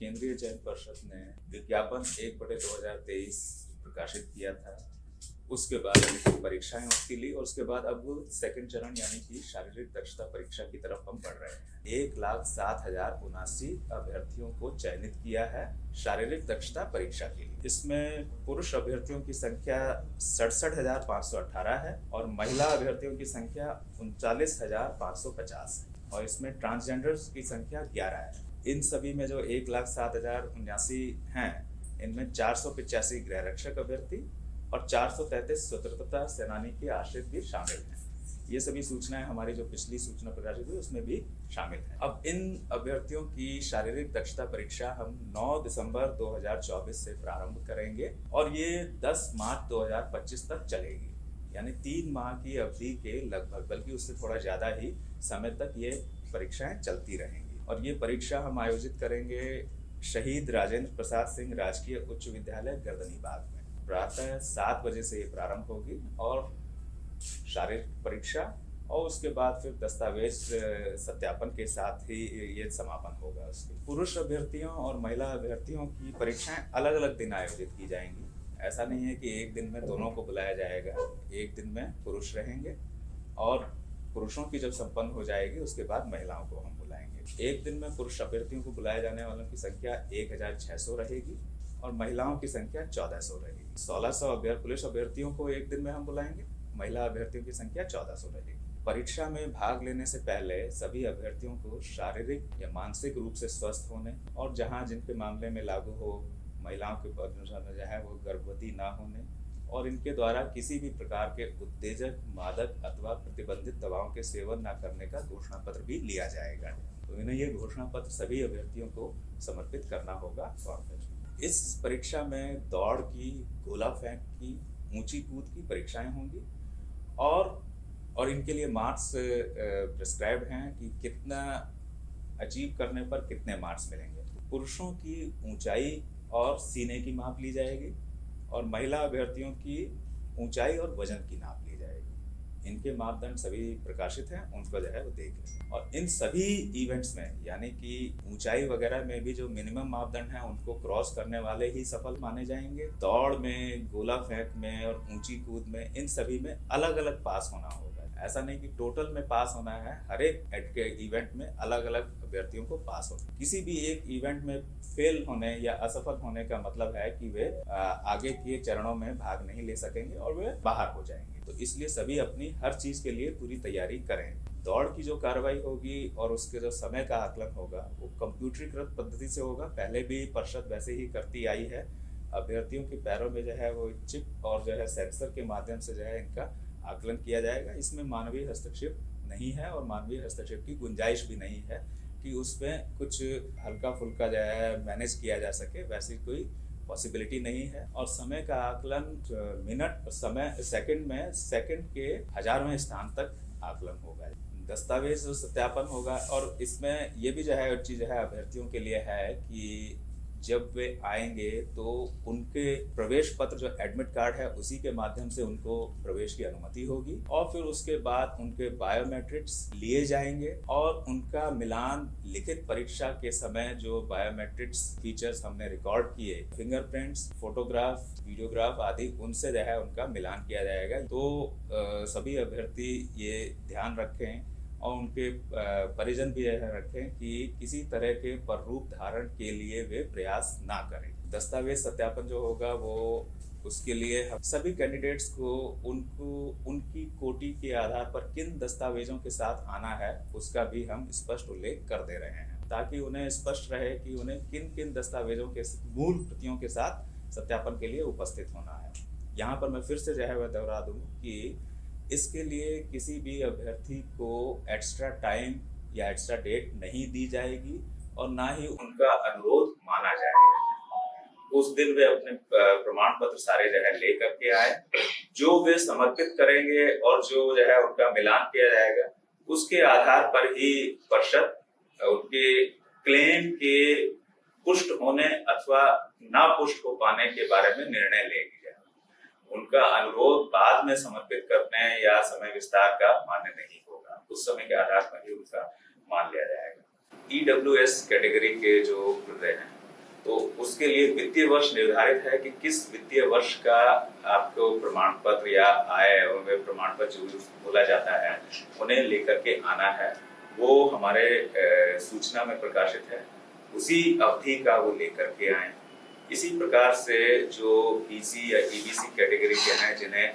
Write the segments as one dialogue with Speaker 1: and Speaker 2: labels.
Speaker 1: केंद्रीय चयन पर्षद ने विज्ञापन 1/2023 प्रकाशित किया था। उसके बाद अभी परीक्षाएं उसकी ली और उसके बाद अब सेकंड चरण यानी कि शारीरिक दक्षता परीक्षा की तरफ हम बढ़ रहे हैं। 1,07,079 अभ्यर्थियों को चयनित किया है शारीरिक दक्षता परीक्षा के लिए। इसमें पुरुष अभ्यर्थियों की संख्या 67,518 है और महिला अभ्यर्थियों की संख्या 39,550 है और इसमें ट्रांसजेंडर्स की संख्या 11 है। इन सभी में जो 1,07,079 हैं, इनमें 485 गृह रक्षक अभ्यर्थी और 433 स्वतंत्रता सेनानी के आश्रित भी शामिल हैं। ये सभी सूचनाएं हमारी जो पिछली सूचना प्रकाशित हुई उसमें भी शामिल हैं। अब इन अभ्यर्थियों की शारीरिक दक्षता परीक्षा हम 9 दिसंबर 2024 से प्रारंभ करेंगे और ये 10 मार्च 2025 तक चलेगी, यानी 3 माह की अवधि के लगभग, बल्कि उससे थोड़ा ज़्यादा ही समय तक ये परीक्षाएं चलती रहेंगी। और ये परीक्षा हम आयोजित करेंगे शहीद राजेंद्र प्रसाद सिंह राजकीय उच्च विद्यालय गर्दनीबाग में। प्रातः 7 बजे से ये प्रारंभ होगी और शारीरिक परीक्षा और उसके बाद फिर दस्तावेज सत्यापन के साथ ही ये समापन होगा उसके। पुरुष अभ्यर्थियों और महिला अभ्यर्थियों की परीक्षाएं अलग अलग दिन आयोजित की जाएंगी। ऐसा नहीं है कि एक दिन में दोनों को बुलाया जाएगा। एक दिन में पुरुष रहेंगे और पुरुषों की जब संपन्न हो जाएगी उसके बाद महिलाओं को हम बुलाएंगे। एक दिन में पुरुष अभ्यर्थियों को बुलाए जाने वालों की संख्या 1,600 रहेगी और महिलाओं की संख्या 1,400 रहेगी। 1,600 पुरुष अभ्यर्थियों को एक दिन में हम बुलाएंगे, महिला अभ्यर्थियों की संख्या 1,400 रहेगी। परीक्षा में भाग लेने से पहले सभी अभ्यर्थियों को शारीरिक या मानसिक रूप से स्वस्थ होने और जहां जिनके मामले में लागू हो महिलाओं के अनुसार जो है वो गर्भवती ना होने और इनके द्वारा किसी भी प्रकार के उत्तेजक, मादक अथवा प्रतिबंधित दवाओं के सेवन न करने का घोषणा पत्र भी लिया जाएगा। तो इन्हें ये घोषणा पत्र सभी अभ्यर्थियों को समर्पित करना होगा फॉर्म पर। इस परीक्षा में दौड़ की, गोला फेंक की, ऊंची कूद की परीक्षाएं होंगी और इनके लिए मार्क्स प्रिस्क्राइब्ड हैं कि कितना अचीव करने पर कितने मार्क्स मिलेंगे। पुरुषों की ऊंचाई और सीने की माप ली जाएगी और महिला अभ्यर्थियों की ऊंचाई और वजन की नाप ली जाएगी। इनके मापदंड सभी प्रकाशित हैं, उनको जो है वो देख लें। और इन सभी इवेंट्स में यानी कि ऊंचाई वगैरह में भी जो मिनिमम मापदंड हैं उनको क्रॉस करने वाले ही सफल माने जाएंगे। दौड़ में, गोला फेंक में और ऊंची कूद में, इन सभी में अलग अलग पास होना होगा। ऐसा नहीं कि टोटल में पास होना है, हर एक इवेंट में अलग अलग अभ्यर्थियों को पास होना। किसी भी एक इवेंट में फेल होने या असफल होने का मतलब है कि वे आगे के चरणों में भाग नहीं ले सकेंगे और वे बाहर हो जाएंगे। तो इसलिए सभी अपनी हर चीज के लिए पूरी तैयारी करें। दौड़ की जो कार्रवाई होगी और उसके जो समय का आकलन होगा वो कंप्यूटरीकृत पद्धति से होगा। पहले भी पर्षद वैसे ही करती आई है। अभ्यर्थियों के पैरों में जो है वो चिप और जो है सेंसर के माध्यम से जो है इनका आकलन किया जाएगा। इसमें मानवीय हस्तक्षेप नहीं है और मानवीय हस्तक्षेप की गुंजाइश भी नहीं है कि उसमें कुछ हल्का फुल्का जो है मैनेज किया जा सके, वैसी कोई पॉसिबिलिटी नहीं है। और समय का आकलन मिनट, समय, सेकंड में सेकंड के 1000वें स्थान तक आकलन होगा। दस्तावेज सत्यापन होगा और इसमें ये भी जो है चीज है अभ्यर्थियों के लिए है कि जब वे आएंगे तो उनके प्रवेश पत्र जो एडमिट कार्ड है उसी के माध्यम से उनको प्रवेश की अनुमति होगी और फिर उसके बाद उनके बायोमेट्रिक्स लिए जाएंगे और उनका मिलान लिखित परीक्षा के समय जो बायोमेट्रिक्स फीचर्स हमने रिकॉर्ड किए, फिंगरप्रिंट्स, फोटोग्राफ, वीडियोग्राफ आदि, उनसे जो है उनका मिलान किया जाएगा। तो सभी अभ्यर्थी ये ध्यान रखें और उनके परिजन भी यह रखें कि किसी तरह के पररूप धारण के लिए वे प्रयास ना करें। दस्तावेज सत्यापन जो होगा वो उसके लिए हम सभी कैंडिडेट्स को उनकी कोटि के आधार पर किन दस्तावेजों के साथ आना है उसका भी हम स्पष्ट उल्लेख कर दे रहे हैं ताकि उन्हें स्पष्ट रहे कि उन्हें किन किन दस्तावेजों के मूल प्रतियों के साथ सत्यापन के लिए उपस्थित होना है। यहाँ पर मैं फिर से जो है वह दोहरा दूँ कि इसके लिए किसी भी अभ्यर्थी को एक्स्ट्रा टाइम या एक्स्ट्रा डेट नहीं दी जाएगी और ना ही उनका अनुरोध माना जाएगा। उस दिन वे अपने प्रमाण पत्र सारे जो है लेकर के आए, जो वे समर्पित करेंगे और जो जो है उनका मिलान किया जाएगा उसके आधार पर ही परिषद उनके क्लेम के पुष्ट होने अथवा ना पुष्ट हो पाने के बारे में निर्णय लेगी। उनका अनुरोध बाद में समर्पित करने या समय विस्तार का मान्य नहीं होगा, उस समय के आधार पर ही उनका मान लिया जाएगा। EWS कैटेगरी के जो हृदय हैं तो उसके लिए वित्तीय वर्ष निर्धारित है कि किस वित्तीय वर्ष का आपको प्रमाण पत्र या आय एवं प्रमाण पत्र जो बोला जाता है उन्हें लेकर के आना है। वो हमारे सूचना में प्रकाशित है, उसी अवधि का वो लेकर के आए। इसी प्रकार से जो बीसी या ईबीसी कैटेगरी के हैं जिन्हें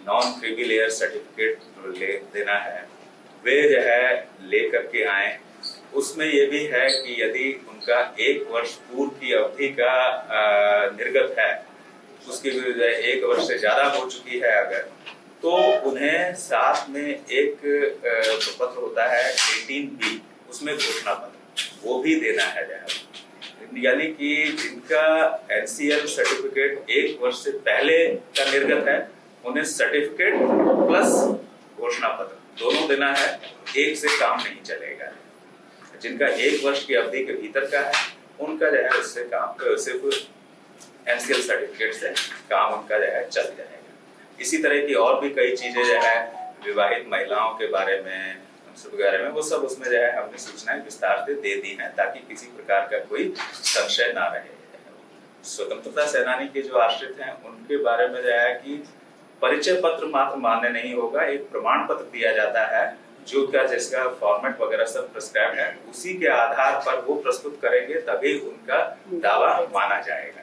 Speaker 1: नॉन क्रीमी लेयर सर्टिफिकेट देना है, वे जो है लेकर के आए। उसमें ये भी है कि यदि उनका 1 वर्ष पूर्व की अवधि का निर्गत है, उसकी विरुद्ध 1 वर्ष से ज्यादा हो चुकी है अगर, तो उन्हें साथ में एक पत्र होता है 18B, उसमें घोषणा पत्र वो भी देना है। यानी कि जिनका NCL सर्टिफिकेट 1 वर्ष से पहले का निर्गत है, उन्हें सर्टिफिकेट प्लस घोषणा पत्र दोनों देना है, एक से काम नहीं चलेगा। जिनका 1 वर्ष की अवधि के भीतर का है उनका जो है उससे काम सिर्फ NCL सर्टिफिकेट से काम उनका जो है चल जाएगा। इसी तरह की और भी कई चीजें जो है विवाहित महिलाओं के बारे में वगैरह में वो सब उसमें जो है हमने सूचनाएं विस्तार से दे दी हैं ताकि किसी प्रकार का कोई संशय ना रहे। स्वतंत्रता सेनानी के जो आश्रित हैं उनके बारे में जो है कि परिचय पत्र मात्र मान्य नहीं होगा, एक प्रमाण पत्र दिया जाता है जो क्या जिसका फॉर्मेट वगैरह सब प्रिस्क्राइब है, उसी के आधार पर वो प्रस्तुत करेंगे तभी उनका दावा माना जाएगा।